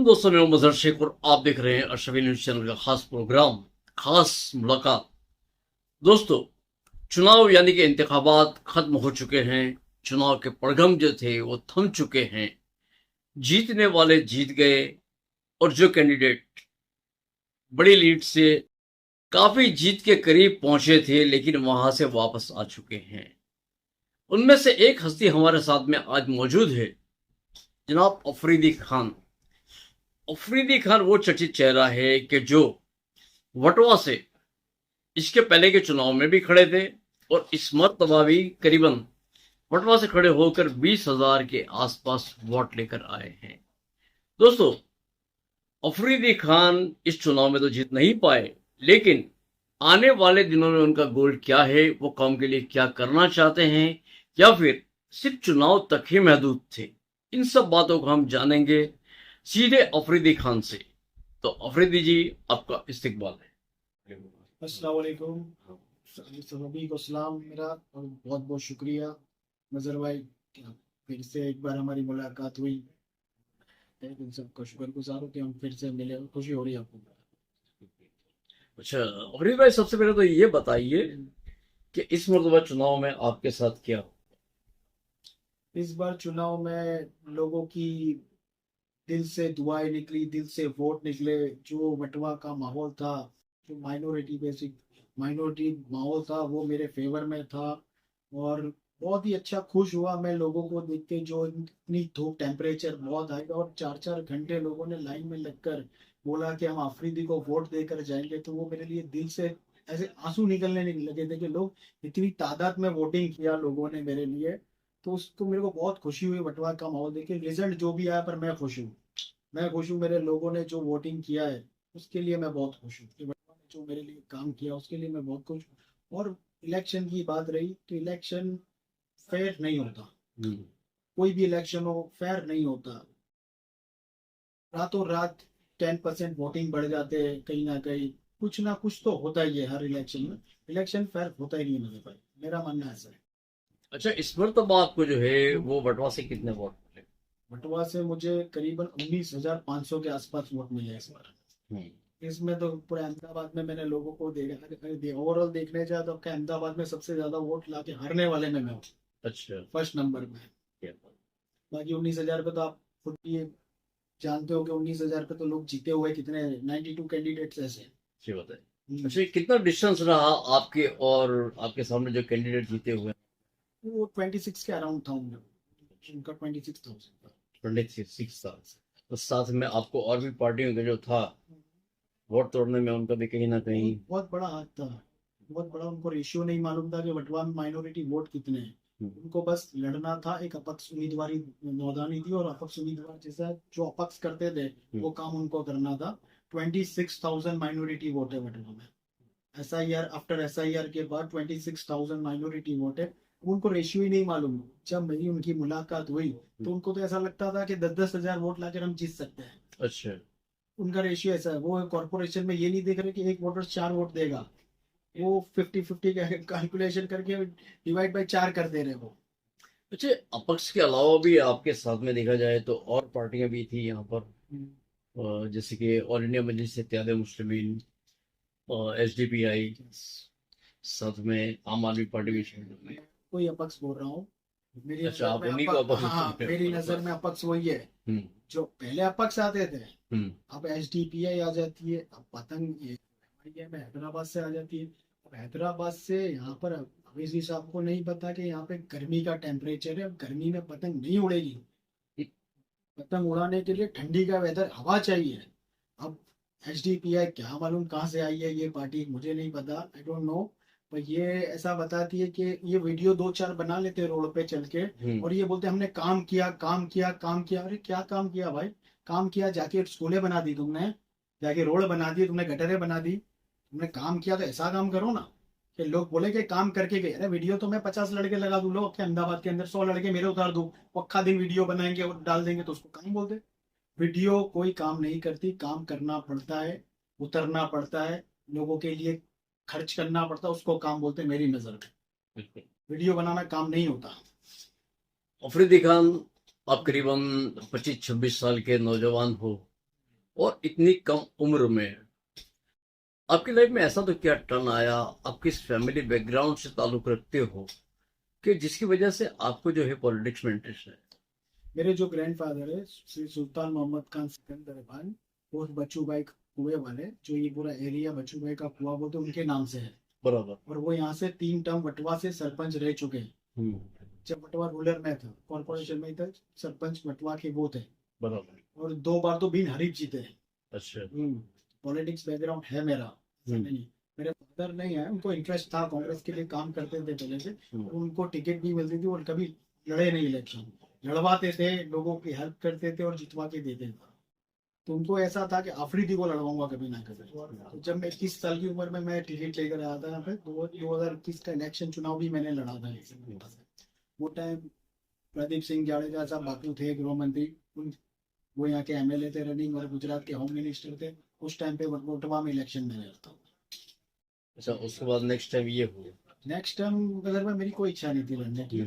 वालेकुम दोस्तों, मैं मजहर शेख और आप देख रहे हैं अशरफी न्यूज चैनल का खास प्रोग्राम खास मुलाकात। दोस्तों, चुनाव यानी कि इंतखाबात खत्म हो चुके हैं। चुनाव के पड़गम जो थे वो थम चुके हैं। जीतने वाले जीत गए और जो कैंडिडेट बड़ी लीड से काफी जीत के करीब पहुंचे थे लेकिन वहां से वापस आ चुके हैं। उनमें से एक हस्ती हमारे साथ में आज मौजूद है, जनाब अफरीदी खान। अफरीदी खान वो चर्चित चेहरा है कि जो वटवा से इसके पहले के चुनाव में भी खड़े थे और इस मर्तबा भी करीबन वटवा से खड़े होकर 20,000 के आसपास वोट लेकर आए हैं। दोस्तों, अफरीदी खान इस चुनाव में तो जीत नहीं पाए, लेकिन आने वाले दिनों में उनका गोल क्या है, वो कौम के लिए क्या करना चाहते हैं, या फिर सिर्फ चुनाव तक ही महदूद थे, इन सब बातों को हम जानेंगे सीधे अफरीदी खान से। तो अफरीदी जी, आपका इस्तकबाल है। अस्सलाम वालेकुम। सभी को सलाम मेरा और बहुत बहुत शुक्रिया नजर भाई, फिर से एक बार हमारी मुलाकात हुई। इन सबका शुक्रगुजार हूँ कि हम फिर से मिले, खुशी हो रही है आपको। अच्छा अफरीदी भाई, सबसे पहले तो ये बताइए कि इस मरतबा चुनाव में आपके साथ क्या हो। इस बार चुनाव में लोगों की दिल से दुआएं निकली, दिल से वोट निकले। जो बंटवा का माहौल था, जो माइनॉरिटी माहौल था, वो मेरे फेवर में था। और बहुत ही अच्छा खुश हुआ मैं लोगों को देख के, जो इतनी धूप, टेम्परेचर बहुत हाई, और 4-4 घंटे लोगों ने लाइन में लगकर बोला कि हम आफरीदी को वोट देकर जाएंगे। तो वो मेरे लिए दिल से ऐसे आंसू निकलने नहीं लगे थे कि लोग इतनी तादाद में वोटिंग किया लोगों ने मेरे लिए। तो उसको मेरे को बहुत खुशी हुई बंटवा का माहौल देख के। रिजल्ट जो भी आया, पर मैं खुश हूँ। मैं खुश हूँ, मेरे लोगों ने जो वोटिंग किया है उसके लिए मैं बहुत खुश हूँ। कि बंटवा ने जो मेरे लिए काम किया उसके लिए मैं बहुत खुश हूँ। और इलेक्शन की बात रही तो इलेक्शन फेयर नहीं होता। कोई भी इलेक्शन हो, फेयर नहीं होता। रातों रात 10% वोटिंग बढ़ जाते हैं, कहीं ना कुछ तो होता ही है हर इलेक्शन में। इलेक्शन फेयर होता ही नहीं है मेरे भाई, मेरा मानना ऐसा है। अच्छा, इस मरतबा आपको जो है वो वटवा से कितने वोट मिले। बटवा से मुझे करीबन 19,500 के आसपास वोट मिले इस बार। इसमें तो पूरे अहमदाबाद में मैंने लोगों को देखा, ओवरऑल देखने जाए तो आपके अहमदाबाद में सबसे ज्यादा वोट लाके हारने वाले में मैं हूँ, अच्छा, फर्स्ट नंबर में। क्या बात। बाकी 19,000 पे तो आप खुद भी जानते हो कि 19,000 पे तो लोग जीते हुए कितने, 92 कैंडिडेट्स ऐसे हैं। अच्छी बात है। अच्छा, ये कितना डिस्टेंस रहा आपके और आपके सामने जो कैंडिडेट जीते हुए। वो 26 के अराउंड था उनका 26,000। 26 साल तो साथ में आपको और भी पार्टियों का जो था वोट तोड़ने में उनका भी कहीं ना कहीं। बहुत बड़ा हाथ था, बहुत बड़ा। उनको रेशियो नहीं मालूम था कि बटवा में माइनॉरिटी वोट कितने हैं। उनको बस लड़ना था, एक अपक्ष उम्मीदवारी नौदानी थी, और अपक्ष उम्मीदवार जैसा जो अपक्ष करते थे वो काम उनको करना था। 26,000 माइनॉरिटी वोट है बटवा में। SIR, आफ्टर SIR के बाद 26,000 माइनॉरिटी वोट है। उनको रेशियो ही नहीं मालूम। जब मेरी उनकी मुलाकात हुई तो उनको तो ऐसा लगता था कि 10-10 हजार वोट लाकर हम जीत सकते हैं। अच्छा। उनका रेशियो ऐसा है। वो कॉर्पोरेशन में ये नहीं देख रहे कि एक वोटर 4 वोट देगा। वो 50-50 कैलकुलेशन करके डिवाइड बाई 4 कर दे रहे वो। अच्छा, अपक्ष के अलावा भी आपके साथ में देखा जाए तो और पार्टियां भी थी यहाँ पर, जैसे कि ऑल इंडिया मजलिस इत्तेहाद मुस्लिमीन, SDPI, साथ में आम आदमी पार्टी भी शामिल हुई। कोई अपक्ष बोल रहा हूँ। मेरी अच्छा, नजर आप में उन्हीं को अपक्ष हाँ, बोल मेरी रहे नजर में अपक्ष वही है। हो। जो पहले अपक्ष आते थे, हम्म। अब SDPI आ जाती है। अब पतंग ये में हैदराबाद से आ जाती है। अब हैदराबाद से यहाँ पर अभी साहब को नहीं पता कि यहाँ पे गर्मी का टेम्परेचर है। अब गर्मी में पतंग नहीं उड़ेगी। पतंग उड़ाने के लिए ठंडी का वेदर, हवा चाहिए। अब SDPI क्या मालूम कहाँ से आई है ये पार्टी, मुझे नहीं पता, आई डोंट नो। पर ये ऐसा बताती है कि ये वीडियो 2-4 बना लेते हैं रोड पे चल के, और ये बोलते हैं हमने काम किया, काम किया, काम किया। अरे क्या काम किया भाई? काम किया, जाके स्कूलें बना दी तुमने, जाके रोड बना दी तुमने, गटरें बना दी। तुमने काम किया तो ऐसा काम करो ना कि लोग बोले कि काम करके गए। अरे वीडियो तो मैं 50 लड़के लगा दूं, लोग के अहमदाबाद के अंदर 100 लड़के मेरे उतार दूं, पक्का दिन वीडियो बनाएंगे और डाल देंगे, तो उसको काम बोलते? वीडियो कोई काम नहीं करती, काम करना पड़ता है, उतरना पड़ता है, लोगों के लिए खर्च करना पड़ता है, उसको काम बोलते हैं मेरी नजर में। वीडियो बनाना काम नहीं होता। अफरीदी खान, आप करीबन 25-26 साल के नौजवान हो। और इतनी कम उम्र में। आपकी लाइफ में ऐसा तो क्या टर्न आया, आप किस फैमिली बैकग्राउंड से ताल्लुक रखते हो कि जिसकी वजह से आपको जो है पॉलिटिक्स में इंटरेस्ट है? मेरे जो ग्रैंडफादर है श्री सुल्तान मोहम्मद खान सिकंदर खान, वो बच्चू भाई कुएं वाले, जो ये पूरा एरिया बच्चू भाई का कुआ वो तो उनके नाम से है। बराबर। और वो यहाँ से 3 टर्म वटवा से सरपंच रह चुके हैं। हम्म। जब वटवा रूरल में था, कॉर्पोरेशन में था, सरपंच वटवा के वो थे। बराबर। और 2 बार तो बिन हरीफ जीते हैं। अच्छा। पॉलिटिक्स बैकग्राउंड है मेरा, ऐसा हम्म। नहीं। मेरे फादर नहीं है, उनको इंटरेस्ट था, कांग्रेस के लिए काम करते थे पहले से। हम्म। उनको टिकट भी मिलती थी और कभी लड़े नहीं इलेक्शन, लड़वाते थे, लोगों की हेल्प करते थे और जितवा के देते थे। तो उनको ऐसा था कि आफरीदी को लड़वाऊंगा कभी ना कभी। तो जब मैं 21 साल की उम्र में मैं टिकट लेकर आया था यहाँ पे, 2021 का इलेक्शन चुनाव भी मैंने लड़ा था वो टाइम प्रदीप सिंह जाडेजा साहब बापू थे गृह मंत्री, वो यहाँ के एमएलए थे रनिंग, और गुजरात के होम मिनिस्टर थे। उस टाइम पे वोटवा में इलेक्शन में लड़ता। अच्छा, उसके बाद नेक्स्ट टाइम ये हुआ? नेक्स्ट टाइम अगर में मेरी कोई इच्छा नहीं थी लड़ने की।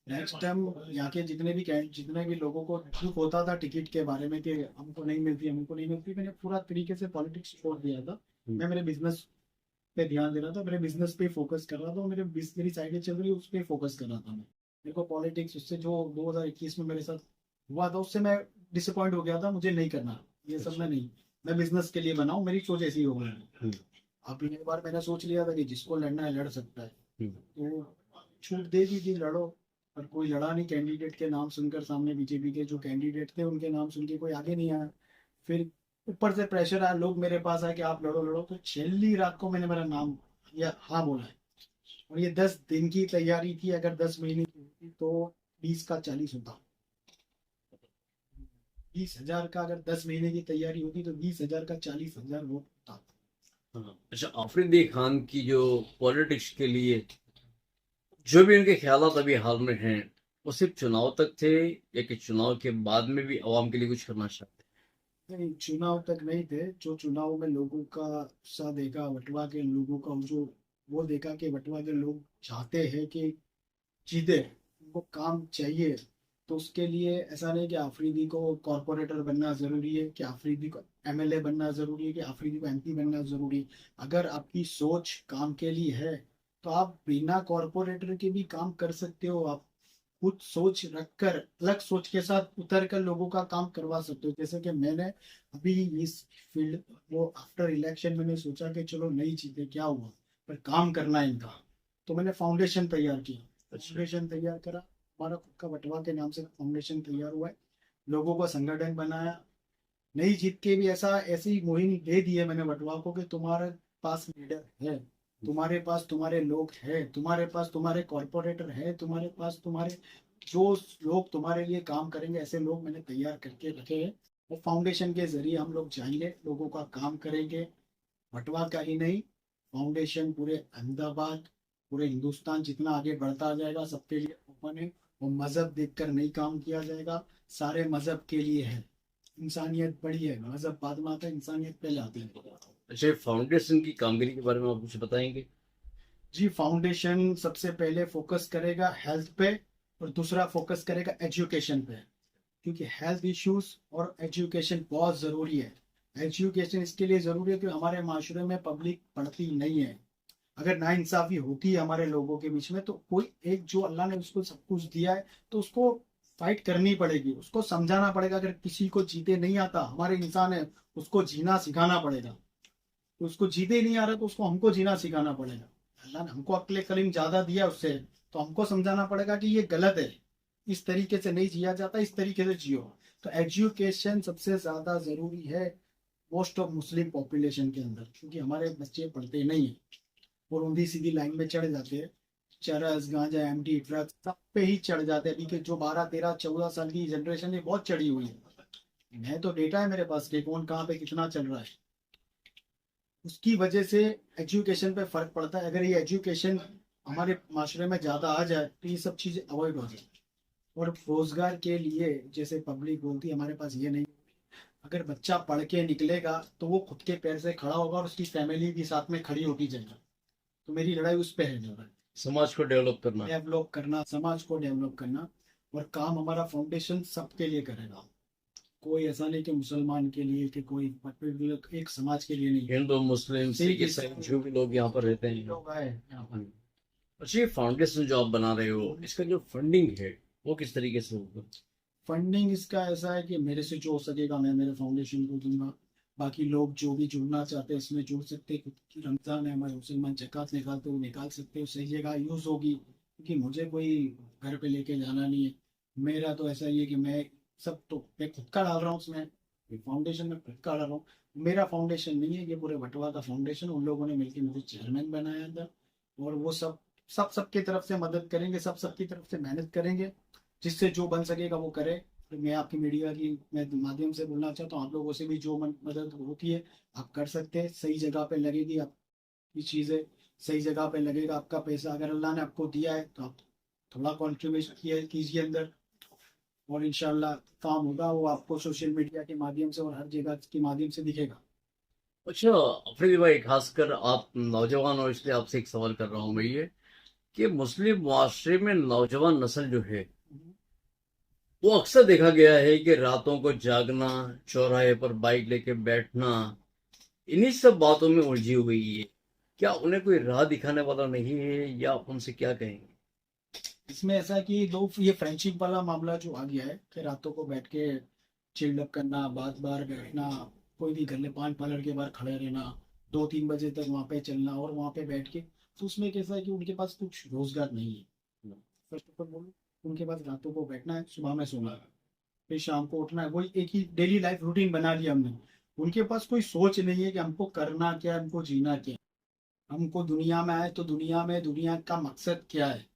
नेक्स्ट टाइम यहाँ के जितने भी लोगों को दुख होता था टिकट के बारे में कि हमको नहीं मिलती, हमको नहीं मिलती, मैंने पूरा तरीके से पॉलिटिक्स छोड़ दिया था। मैं मेरे बिजनेस पे ध्यान दे रहा था, मेरे बिजनेस पे फोकस कर रहा था, मेरी साइडें चल रही है, उस पर फोकस कर रहा था मैं। मेरे को पॉलिटिक्स उससे जो 2021 में मेरे साथ हुआ था उससे मैं डिसअपॉइंट हो गया था, मुझे नहीं करना ये सब। मैं नहीं, मैं बिजनेस के लिए बनाऊं, मेरी सोच ऐसी हो गई। अब एक बार मैंने सोच लिया था कि जिसको लड़ना है लड़ सकता है, तो छूट दे दी थी, लड़ो। पर कोई लड़ा नहीं, कैंडिडेट के नाम सुनकर, सामने बीजेपी के जो कैंडिडेट थे उनके नाम सुन के कोई आगे नहीं आया। फिर ऊपर से प्रेशर आया, लोग मेरे पास आए कि आप लड़ो लड़ो, तो छेली रात को मैंने मेरा नाम या हाँ बोला है। और ये 10 दिन की तैयारी थी, अगर 10 महीने की होती तो 20 का 40 होता। 20,000 का अगर 10 महीने की तैयारी होती तो 20,000 का 40,000 वोट होता। हाँ। अच्छा, आफरीदी खान की जो पॉलिटिक्स के लिए जो भी उनके ख्यालात अभी हाल में हैं, वो सिर्फ चुनाव तक थे या कि चुनाव के बाद में भी आवाम के लिए कुछ करना चाहते नहीं, चुनाव तक नहीं थे। जो चुनाव में लोगों का उत्साह देखा, वटवा के लोगों का जो वो देखा कि वटवा के लोग चाहते हैं कि जीते, उनको काम चाहिए। तो उसके लिए ऐसा नहीं कि आफरीदी को कॉरपोरेटर बनना जरूरी है, कि आफरीदी को एमएलए बनना जरूरी है, कि आफरीदी को एमपी बनना जरूरी है। अगर आपकी सोच काम के लिए है तो आप बिना कॉरपोरेटर के भी काम कर सकते हो। आप कुछ सोच रखकर, अलग सोच के साथ उतर कर लोगों का काम करवा सकते हो। जैसे कि मैंने अभी इस फील्ड, वो आफ्टर इलेक्शन मैंने सोचा कि चलो नहीं जीते क्या हुआ, पर काम करना है इनका। तो मैंने फाउंडेशन तैयार किया, फाउंडेशन तैयार करा, हमारा खुद का वटवा के नाम से फाउंडेशन तैयार हुआ है। लोगों का संगठन बनाया, नहीं जीत के भी ऐसी मुहिम दे दी है मैंने वटवा को कि तुम्हारे पास लीडर है, तुम्हारे पास तुम्हारे लोग हैं, तुम्हारे पास तुम्हारे कॉरपोरेटर है, तुम्हारे पास तुम्हारे जो लोग तुम्हारे लिए काम करेंगे, ऐसे लोग मैंने तैयार करके रखे हैं। और फाउंडेशन के जरिए हम लोग जाएंगे, लोगों का काम करेंगे। वटवा का ही नहीं, फाउंडेशन पूरे अहमदाबाद, पूरे हिंदुस्तान जितना आगे बढ़ता जाएगा सबके लिए ओपन है। वो मजहब देखकर नहीं काम किया जाएगा, सारे मजहब के लिए है। इंसानियत बड़ी है, मजहब बाद में आता है, इंसानियत पहले आती है। हैं? अच्छा, फाउंडेशन की कामगिरी के बारे में आप कुछ बताएंगे? जी, फाउंडेशन सबसे पहले फोकस करेगा हेल्थ पे, और दूसरा फोकस करेगा एजुकेशन पे। क्योंकि हेल्थ इश्यूज और एजुकेशन बहुत ज़रूरी है। एजुकेशन इसके लिए ज़रूरी है कि हमारे माशरे में पब्लिक पढ़ती नहीं है। अगर नाइंसाफ़ी होती है हमारे लोगों के बीच में, तो कोई एक जो अल्लाह ने उसको सब कुछ दिया है तो उसको फाइट करनी पड़ेगी, उसको समझाना पड़ेगा। अगर किसी को जीते नहीं आता, हमारे इंसान है, उसको जीना सिखाना पड़ेगा। तो उसको जीते नहीं आ रहा तो उसको हमको जीना सिखाना पड़ेगा। अल्लाह ने हमको अक्ल कलीम ज्यादा दिया उससे, तो हमको समझाना पड़ेगा कि ये गलत है, इस तरीके से नहीं जिया जाता, इस तरीके से जियो। तो एजुकेशन सबसे ज्यादा जरूरी है मोस्ट ऑफ मुस्लिम पॉपुलेशन के अंदर, क्योंकि हमारे बच्चे पढ़ते नहीं है और ऊंधी सीधी लाइन में चढ़ जाते हैं। चरस गांजा एमडी ड्रग्स सब पे ही चढ़ जाते हैं। अभी के जो 12 13 14 साल की जनरेशन है बहुत चढ़ी हुई है। मैं तो डेटा है मेरे पास कि कौन कहाँ पे कितना चल रहा है। उसकी वजह से एजुकेशन पे फर्क पड़ता है। अगर ये एजुकेशन हमारे माशरे में ज्यादा आ जाए तो ये सब चीजें अवॉइड हो जाए। और रोजगार के लिए जैसे पब्लिक बोलती है हमारे पास ये नहीं, अगर बच्चा पढ़ के निकलेगा तो वो खुद के पैर से खड़ा होगा और उसकी फैमिली भी साथ में खड़ी होती जाएगी। तो मेरी लड़ाई उस पर है ज़्यादा। समाज को डेवलप करना। डेवलप करना, समाज को डेवलप करना। और काम हमारा फाउंडेशन सबके लिए करेगा, कोई ऐसा नहीं कि मुसलमान के लिए कि कोई पर्टिकुलर एक समाज के लिए नहीं, हिंदू, मुस्लिम, सिख सिख, ईसाई ईसाई जो भी लोग यहाँ पर रहते हैं। लोग आए यहाँ पर। अच्छा, ये फाउंडेशन जो आप बना रहे हो, इसका जो फंडिंग है वो किस तरीके से होगा? फंडिंग इसका ऐसा है कि मेरे से जो हो सकेगा मैं मेरे फाउंडेशन को दूंगा। बाकी लोग जो भी जुड़ना चाहते हैं इसमें जुड़ सकते हैं। क्योंकि रमजान है, हमारे मुसलमान ज़कात निकालते हुए निकाल सकते हो, सही जगह यूज़ होगी। क्योंकि मुझे कोई घर पे लेके जाना नहीं है। मेरा तो ऐसा ही है कि मैं सब तो मैं खुद का डाल रहा हूँ उसमें, फाउंडेशन में खुद का डाल रहा हूँ। मेरा फाउंडेशन नहीं है ये, पूरे बटवा का फाउंडेशन, उन लोगों ने मिलकर मुझे चेयरमैन बनाया था। और वो सब सब सबकी तरफ से मदद करेंगे, सब सबकी तरफ से मेहनत करेंगे, जिससे जो बन सकेगा वो करे। तो मैं आपकी मीडिया की मैं माध्यम से बोलना चाहता हूँ, आप लोगों से भी जो मदद होती है आप कर सकते हैं। सही जगह पे लगेगी आपकी चीज़ें, सही जगह पे लगेगा आपका पैसा। अगर अल्लाह ने आपको दिया है तो आप थोड़ा कॉन्ट्रीब्यूशन किया कीजिए अंदर, और इंशाल्लाह काम होगा। वो आपको सोशल मीडिया के माध्यम से और हर जगह के माध्यम से दिखेगा। अच्छा अफरीदी भाई, खासकर आप नौजवान हो इसलिए आपसे एक सवाल कर रहा हूँ मैं, ये कि मुस्लिम मुआशरे में नौजवान नस्ल जो है वो अक्सर देखा गया है कि रातों को जागना, चौराहे पर बाइक लेके बैठना, इन्हीं सब बातों में उलझी हुई है। क्या उन्हें कोई राह दिखाने वाला नहीं है, या आप उनसे क्या कहेंगे? इसमें ऐसा है कि दो ये फ्रेंडशिप वाला मामला जो आ गया है कि रातों को बैठ के चिल्डअप करना, बात बार बैठना, कोई भी गले पान पार्लर के बाहर खड़े रहना, 2-3 बजे तक वहां पे चलना और वहां पे बैठ के, तो उसमें कैसा है कि उनके पास कुछ रोजगार नहीं है। फर्स्ट ऑफ ऑल बोलो, उनके पास रातों को बैठना है, सुबह में सोना है, फिर शाम को उठना है, वही एक ही डेली लाइफ रूटीन बना लिया हमने। उनके पास कोई सोच नहीं है कि हमको करना क्या है, हमको जीना क्या है। हमको दुनिया में आए तो दुनिया में दुनिया का मकसद क्या है।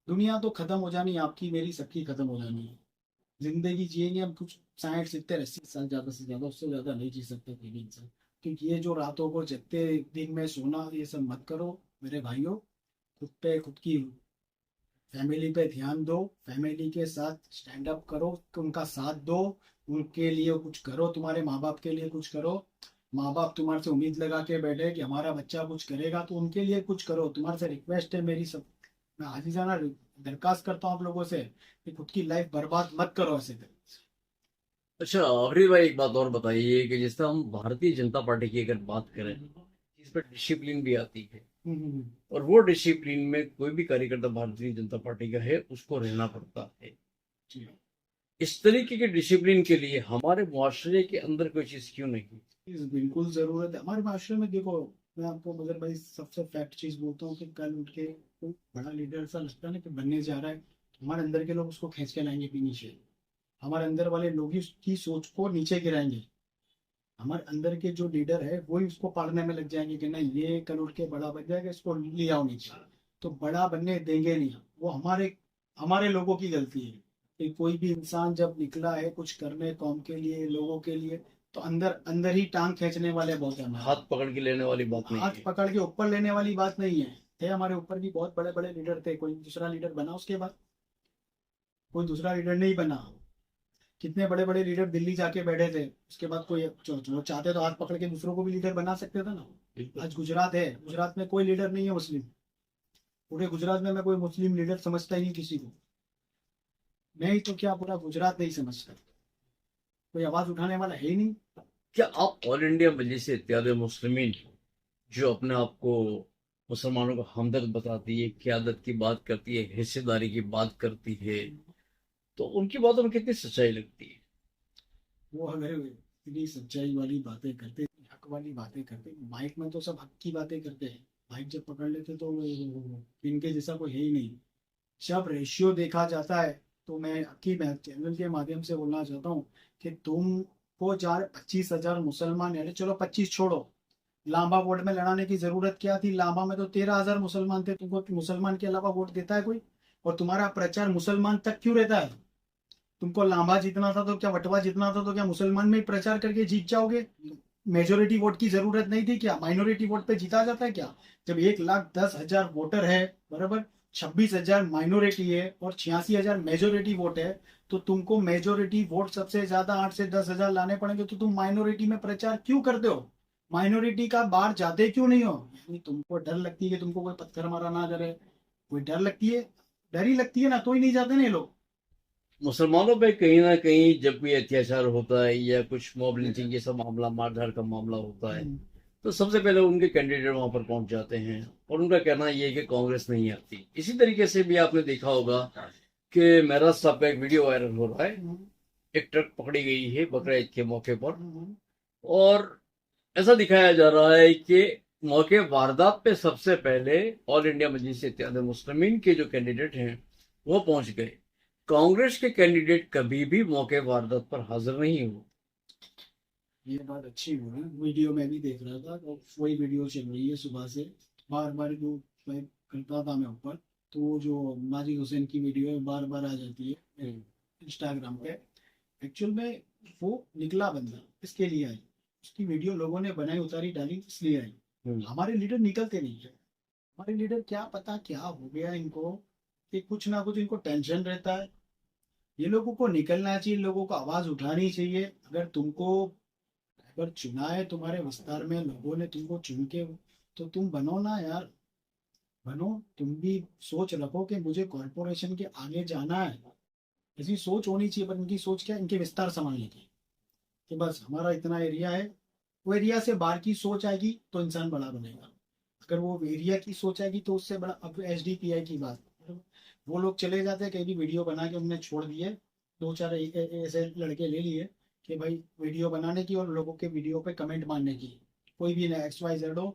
दुनिया तो खत्म हो जानी है, आपकी मेरी सबकी खत्म हो जानी है। जिंदगी जिएंगे हम कुछ 60-70-80 साल, ज्यादा से ज्यादा, उससे ज्यादा नहीं जी सकते कोई भी इंसान। क्योंकि ये जो रातों को जगते दिन में सोना, ये सब मत करो मेरे भाइयों। खुद पे, खुद की फैमिली पे ध्यान दो, फैमिली के साथ स्टैंड अप करो, उनका साथ दो, उनके लिए कुछ करो, तुम्हारे माँ बाप के लिए कुछ करो। माँ बाप तुम्हारे से उम्मीद लगा के बैठे कि हमारा बच्चा कुछ करेगा, तो उनके लिए कुछ करो। तुम्हारे से रिक्वेस्ट है मेरी, सब मैं आजीजाना दरखास्त करता हूँ आप लोगों से कि खुद की लाइफ बर्बाद मत करो ऐसे। अच्छा अफरीद भाई, एक बात और बताइए कि जैसे हम भारतीय जनता पार्टी की अगर बात करें, इस पर डिसिप्लिन भी आती है, हम्म। और वो डिसिप्लिन में कोई भी कार्यकर्ता भारतीय जनता पार्टी का है उसको रहना पड़ता है। जी हाँ। इस तरीके के डिसिप्लिन के लिए हमारे मुआशरे के अंदर कोई चीज क्यों नहीं? बिल्कुल जरूरत है हमारे माशरे में। देखो, मैं आपको मगर भाई सबसे फैक्ट चीज बोलता हूँ कि कल उठ के कोई बड़ा लीडर ऐसा लगता है ना कि बनने जा रहा है, हमारे अंदर के लोग उसको खींच के लाएंगे भी नीचे। हमारे अंदर वाले लोग ही उसकी सोच को नीचे गिराएंगे। हमारे अंदर के जो लीडर है वो ही उसको पाड़ने में लग जाएंगे कि नहीं ये कल उठ के बड़ा बन जाएगा, इसको ले आओ नीचे। तो बड़ा बनने देंगे नहीं। वो हमारे हमारे लोगों की गलती है कि कोई भी इंसान जब निकला है कुछ करने कौम के लिए, लोगों के लिए, तो अंदर अंदर ही टांग खींचने वाले बहुत हैं हमारे। हाथ पकड़ के लेने वाली बात नहीं हाथ है। पकड़ के ऊपर लेने वाली बात नहीं है। थे हमारे ऊपर भी बहुत बड़े बड़े लीडर थे, कोई दूसरा लीडर बना उसके बाद, कोई दूसरा लीडर नहीं बना। कितने बड़े बड़े लीडर दिल्ली जाके बैठे थे, उसके बाद कोई जो चाहते तो हाथ पकड़ के दूसरों को भी लीडर बना सकते थे ना। आज गुजरात है, गुजरात में कोई लीडर नहीं है मुस्लिम। पूरे गुजरात में मैं कोई मुस्लिम लीडर समझता ही नहीं किसी को। नहीं तो क्या पूरा गुजरात नहीं समझता, कोई आवाज उठाने वाला है ही नहीं। क्या आप ऑल इंडिया मजलिस इत्तेहाद मुस्लिमीन, जो अपने आप को मुसलमानों का हमदर्द बताती है, क़यादत की बात करती है, हिस्सेदारी की बात करती है, तो उनकी बातों में कितनी सच्चाई लगती है? वो अगर इतनी सच्चाई वाली बातें करते, हक वाली बातें करते, माइक में तो सब हक की बातें करते हैं, माइक जब पकड़ लेते तो इनके जैसा कोई है ही नहीं। जब रेशियो देखा जाता है तो मैं आपकी चैनल के माध्यम से बोलना चाहता हूँ कि तुमको 25,000 मुसलमान, यानी चलो 25 छोड़ो, लांबा वोट में लड़ाने की जरूरत क्या थी? लांबा में तो 13,000 मुसलमान थे, तुमको मुसलमान के अलावा वोट देता है कोई? और तुम्हारा प्रचार मुसलमान तक क्यों रहता है? तुमको लांबा जीतना था तो क्या, वटवा जीतना था तो क्या मुसलमान में ही प्रचार करके जीत जाओगे? मेजोरिटी वोट की जरूरत नहीं थी क्या? माइनॉरिटी वोट पे जीता जाता है क्या? जब 1,10,000 वोटर है, बराबर, 26,000 माइनॉरिटी है और 86,000 मेजोरिटी वोट है, तो तुमको मेजोरिटी वोट सबसे ज्यादा 8 से 10,000 लाने पड़ेंगे, तो तुम माइनॉरिटी में प्रचार क्यों करते हो? माइनॉरिटी का बाहर जाते क्यों नहीं हो? यानी तुमको डर लगती है कि तुमको कोई पत्थर मारा ना करे, कोई डर लगती है? डर ही लगती है ना, तो ही नहीं जाते ना ये लोग। मुसलमानों पे कहीं ना कहीं जब भी अत्याचार होता है या कुछ मॉब लिंचिंग ये सब मामला मारधाड़ का मामला होता है तो सबसे पहले उनके कैंडिडेट वहां पर पहुंच जाते हैं और उनका कहना ये है कि कांग्रेस नहीं आती। इसी तरीके से भी आपने देखा होगा कि महाराष्ट्र पे एक वीडियो वायरल हो रहा है, एक ट्रक पकड़ी गई है बकरा ईद के मौके पर और ऐसा दिखाया जा रहा है कि मौके वारदात पे सबसे पहले ऑल इंडिया मजलिस इत्तेहाद मुस्लिमीन के जो कैंडिडेट हैं वो पहुंच गए। कांग्रेस के कैंडिडेट कभी भी मौके वारदात पर हाजिर नहीं हुए। ये बात अच्छी हुई, वीडियो में भी देख रहा था और वही वीडियो चल रही है सुबह से, बार बार जो मैं करता था मैं ऊपर, तो वो जो माजिद हुसैन की वीडियो है बार बार आ जाती है इंस्टाग्राम पे। एक्चुअल में वो निकला बंदा इसके लिए आई, उसकी वीडियो लोगों ने बनाई उतारी डाली इसलिए आई। हमारे लीडर निकलते नहीं है, हमारे लीडर क्या पता क्या हो गया इनको कि कुछ ना कुछ इनको टेंशन रहता है। ये लोगों को निकलना चाहिए, लोगों को आवाज उठानी चाहिए। अगर तुमको अगर चुना है तुम्हारे विस्तार में लोगों ने तुमको चुन के, तो तुम बनो ना यार, बनो। तुम भी सोच रखो कि मुझे कॉर्पोरेशन के आगे जाना है, ऐसी सोच होनी चाहिए। पर इनकी सोच क्या है, इनके विस्तार संभालने की, कि बस हमारा इतना एरिया है। वो एरिया से बाहर की सोच आएगी तो इंसान बड़ा बनेगा। अगर वो एरिया की सोच आएगी तो उससे बड़ा, अब एसडीपीआई की बात, वो लोग चले जाते हैं कहीं भी वीडियो बना के उन्होंने छोड़ दिए, दो चार ऐसे लड़के ले लिए कि भाई वीडियो बनाने की और लोगों के वीडियो पे कमेंट मारने की। कोई भी ना एक्स वाई जेड हो,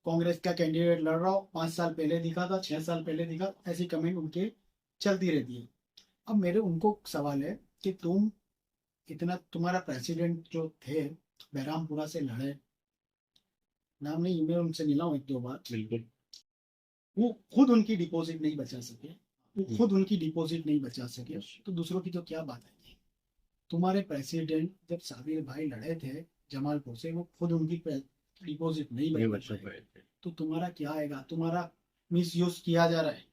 कांग्रेस का कैंडिडेट लड़ रहा हो, 5 साल पहले दिखा था, 6 साल पहले दिखा, ऐसी कमेंट उनके चलती रहती है। अब मेरे उनको सवाल है कि तुम इतना, तुम्हारा प्रेसिडेंट जो थे बहरामपुरा से लड़े, नाम नहीं, मैं उनसे मिला हूँ 1-2 बार, बिल्कुल। वो खुद उनकी डिपॉजिट नहीं बचा सके, वो खुद उनकी डिपॉजिट नहीं बचा सके, तो दूसरों की तो क्या बात है। तुम्हारे प्रेसिडेंट जब साबिर भाई लड़े थे जमालपुर से, वो खुद उनकी डिपॉजिट नहीं नहीं बचा बचा पाए, पाए थे। तो तुम्हारा क्या आएगा। तुम्हारा मिस यूज किया जा रहा है।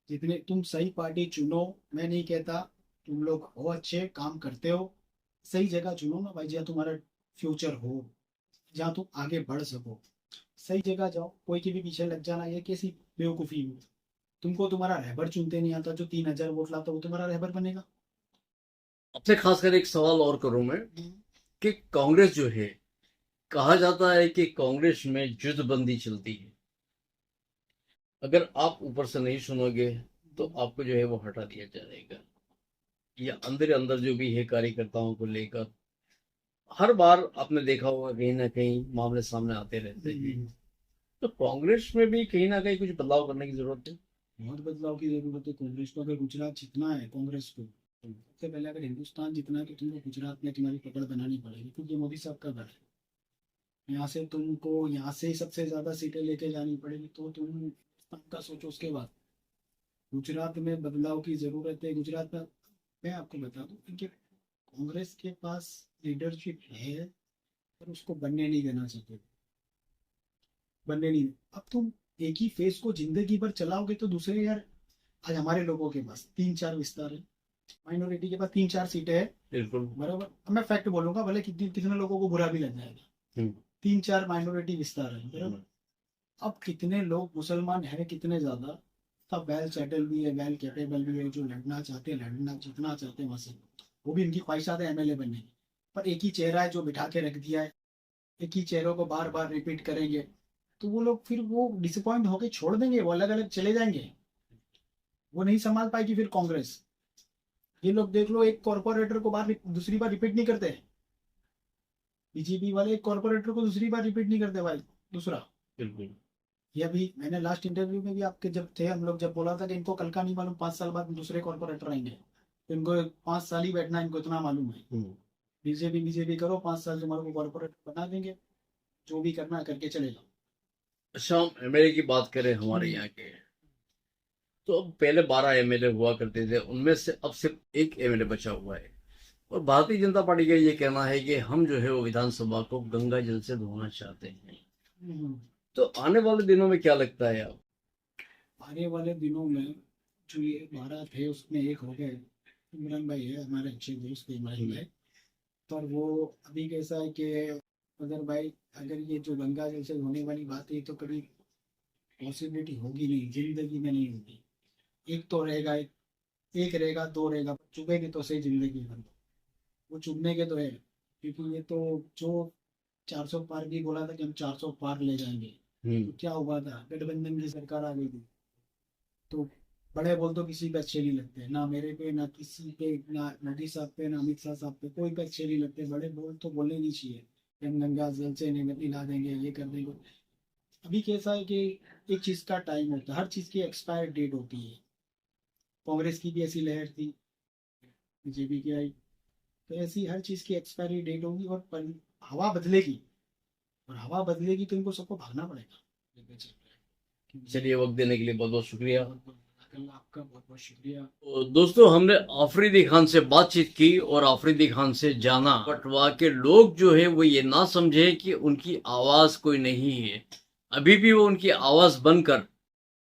जितने तुम सही पार्टी चुनो, मैं नहीं कहता तुम लोग हो अच्छे काम करते हो, सही जगह चुनो ना भाई, जहाँ तुम्हारा फ्यूचर हो, जहाँ तुम आगे बढ़ सको, सही जगह जाओ। कोई के भी पीछे लग जाना ये कैसी बेवकूफ़ी हुई। तुमको तुम्हारा रहबर चुनते नहीं आता, जो 3,000 वोट लाता वो तुम्हारा रहबर बनेगा। आपसे खासकर एक सवाल और करूं मैं कि कांग्रेस जो है, कहा जाता है कि कांग्रेस में जुद्दबंदी चलती है, अगर आप ऊपर से नहीं सुनोगे तो आपको जो है वो हटा दिया जाएगा। या अंदर अंदर जो भी है कार्यकर्ताओं को लेकर हर बार आपने देखा होगा कहीं ना कहीं मामले सामने आते रहते हैं। तो कांग्रेस में भी कहीं ना कहीं कुछ बदलाव करने की जरूरत है। बहुत बदलाव की जरूरत है कांग्रेस को। अगर गुजरात जीतना है कांग्रेस को, सबसे पहले अगर हिंदुस्तान जीतना है तो तुमको गुजरात में तुम्हारी पकड़ बनानी पड़ेगी, क्योंकि मोदी साहब का घर है। यहाँ से तुमको, यहाँ से ही सबसे ज्यादा सीटें लेके जानी पड़ेगी, तो तुम हिंदुस्तान का सोचो। उसके बाद गुजरात में बदलाव की जरूरत है। गुजरात में मैं आपको बता दूं, इनके कांग्रेस के पास लीडरशिप है, पर उसको बनने नहीं देना चाहते, बनने नहीं। अब तुम एक ही फेस को जिंदगी भर चलाओगे तो दूसरे यार, आज हमारे लोगों के पास 3-4 विस्तार है, माइनॉरिटी के पास 3-4 सीटें है, बिल्कुल। बराबर। अब मैं फैक्ट बोलूंगा, भले कितने कितने लोगों को बुरा भी लग जाएगा, हम्म। 3-4 माइनॉरिटी विस्तार है, बराबर। अब कितने लोग मुसलमान हैं, कितने ज्यादा, सब वेल सेटल भी है, वेल कैपेबल भी है, जो लड़ना चाहते हैं, लड़ना जीतना चाहते हैं वहां से, वो भी इनकी ख्वाहिशात है एमएलए बनने की। पर एक ही चेहरा है जो बिठा के रख दिया है, एक ही चेहरों को बार बार रिपीट करेंगे, तो वो लोग फिर वो डिसअपॉइंट होके छोड़ देंगे, वो अलग अलग चले जाएंगे। वो नहीं संभाल पाएगी फिर कांग्रेस। ये लोग देख लो, एक कॉर्पोरेटर को बार दूसरी बार रिपीट नहीं करते, बीजेपी वाले एक कॉर्पोरेटर को दूसरी बार रिपीट नहीं करते भाई, दूसरा। बिल्कुल। ये अभी मैंने लास्ट इंटरव्यू में भी आपके जब थे हम लोग, जब बोला था कि इनको कल का नहीं मालूम 5 साल बाद दूसरे कॉर्पोरेटर आएंगे, तो इनको 5 साल ही बैठना, इनको इतना मालूम है। बीजेपी बीजेपी करो, 5 साल तुम्हारे को कॉर्पोरेटर बना देंगे, जो भी करना है करके चलेगा। अच्छा, हम एमएलए की बात करें हमारे यहाँ के, तो अब पहले 12 एमएलए हुआ करते थे, उनमें से अब सिर्फ एक एमएलए बचा हुआ है। और भारतीय जनता पार्टी का ये कहना है कि हम जो है वो विधानसभा को गंगा जल से धोना चाहते हैं। तो आने वाले दिनों में क्या लगता है आप? आने वाले दिनों में जो ये 12 थे उसमें एक हो गए, इमरान भाई है हमारे अच्छे दोस्त इमरान भाई। पर वो अभी कैसा है कि अगर भाई, अगर ये जो गंगा जल से होने वाली बात है तो कभी पॉसिबिलिटी होगी नहीं, जिंदगी में नहीं होगी। एक तो रहेगा, एक एक रहेगा, दो रहेगा, चुभेगी तो सही जिंदगी भर। वो चुभने के तो है, क्योंकि ये तो जो 400 पार भी बोला था कि हम 400 पार ले जाएंगे, तो क्या हुआ था, गठबंधन की सरकार आ गई थी। तो बड़े बोल तो किसी पे अच्छे नहीं लगते, ना मेरे पे, ना किसी पे, ना मोदी साहब पे, ना अमित शाह साहब पे, कोई पे अच्छे नहीं लगते। बड़े बोल तो बोलने नहीं चाहिए कि हम गंगा जल से निला देंगे, ये कर देंगे। अभी कैसा है कि एक चीज का टाइम होता है, हर चीज की एक्सपायर डेट होती है। कांग्रेस की भी ऐसी लहर थी, बीजेपी की आई, तो ऐसी हर चीज की एक्सपायरी डेट होगी, और हवा बदलेगी, और हवा बदलेगी तो इनको सबको भागना पड़ेगा। चलिए, वक्त देने के लिए बहुत बहुत शुक्रिया। आपका बहुत बहुत शुक्रिया। तो दोस्तों, हमने आफरीदी खान से बातचीत की और आफरीदी खान से जाना कटवा के लोग जो है वो ये ना समझे कि उनकी आवाज कोई नहीं है। अभी भी वो उनकी आवाज बनकर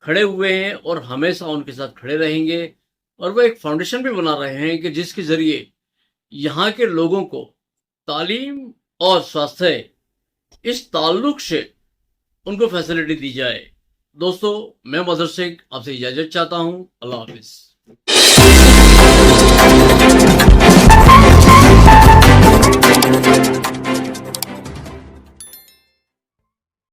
खड़े हुए हैं और हमेशा उनके साथ खड़े रहेंगे। और वो एक फाउंडेशन भी बना रहे हैं कि जिसके जरिए यहाँ के लोगों को तालीम और स्वास्थ्य इस ताल्लुक से उनको फैसिलिटी दी जाए। दोस्तों, मैं मदर सिंह आपसे इजाजत चाहता हूं। अल्लाह हाफिज।